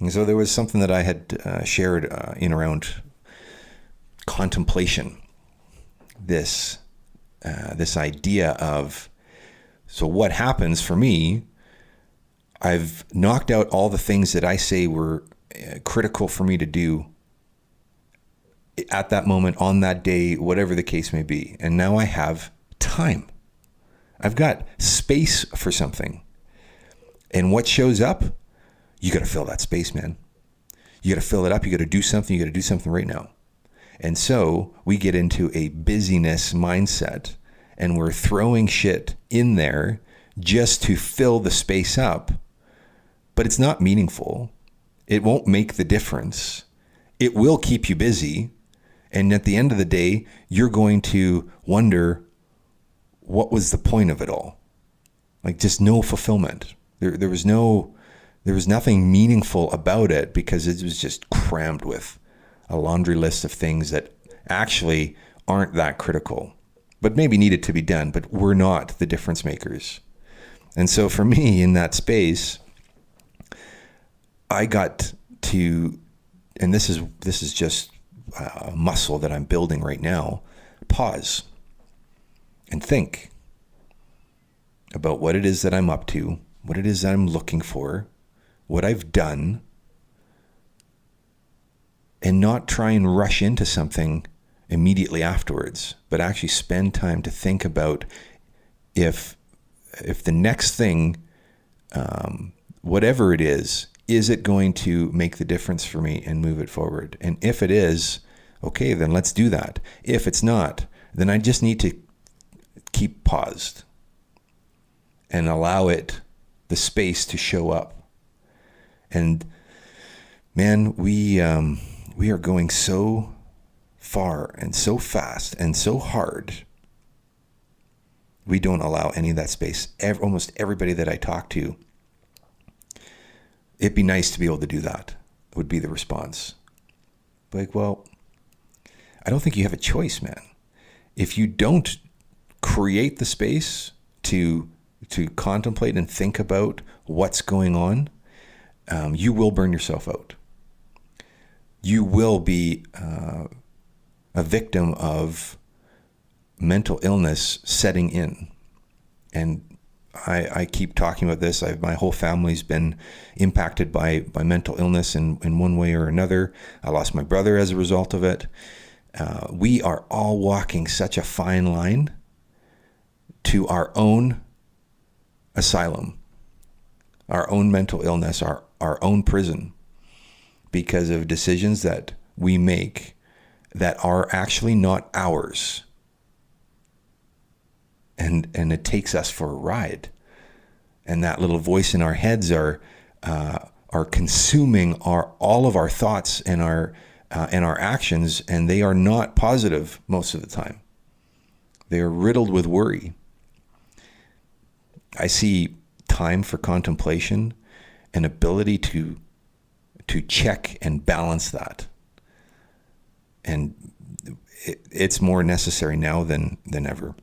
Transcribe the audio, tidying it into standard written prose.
And so there was something that I had shared in around contemplation. This idea of, so what happens for me, I've knocked out all the things that I say were critical for me to do at that moment, on that day, whatever the case may be. And now I have time. I've got space for something. And what shows up, you got to fill that space, man. You got to fill it up. You got to do something. You got to do something right now. And so we get into a busyness mindset, and we're throwing shit in there just to fill the space up. But it's not meaningful. It won't make the difference. It will keep you busy. And at the end of the day, you're going to wonder, what was the point of it all? Like, just no fulfillment. There was nothing meaningful about it, because it was just crammed with a laundry list of things that actually aren't that critical, but maybe needed to be done, but we're not the difference makers. And so for me, in that space, I got to, and this is just a muscle that I'm building right now, pause and think about what it is that I'm up to, what it is that I'm looking for, what I've done, and not try and rush into something immediately afterwards, but actually spend time to think about if the next thing, whatever it is it going to make the difference for me and move it forward? And if it is, okay, then let's do that. If it's not, then I just need to keep paused and allow it the space to show up. And man, we are going so far and so fast and so hard. We don't allow any of that space. Almost everybody that I talk to, it'd be nice to be able to do that, would be the response. Like, well, I don't think you have a choice, man. If you don't create the space to contemplate and think about what's going on, you will burn yourself out. You will be a victim of mental illness setting in. And I keep talking about this. My whole family's been impacted by mental illness in one way or another. I lost my brother as a result of it. We are all walking such a fine line to our own asylum, our own mental illness, our own prison, because of decisions that we make that are actually not ours. And it takes us for a ride. And that little voice in our heads are consuming all of our thoughts and our actions, and they are not positive most of the time. They are riddled with worry. I see time for contemplation and ability to check and balance that. And it's more necessary now than ever.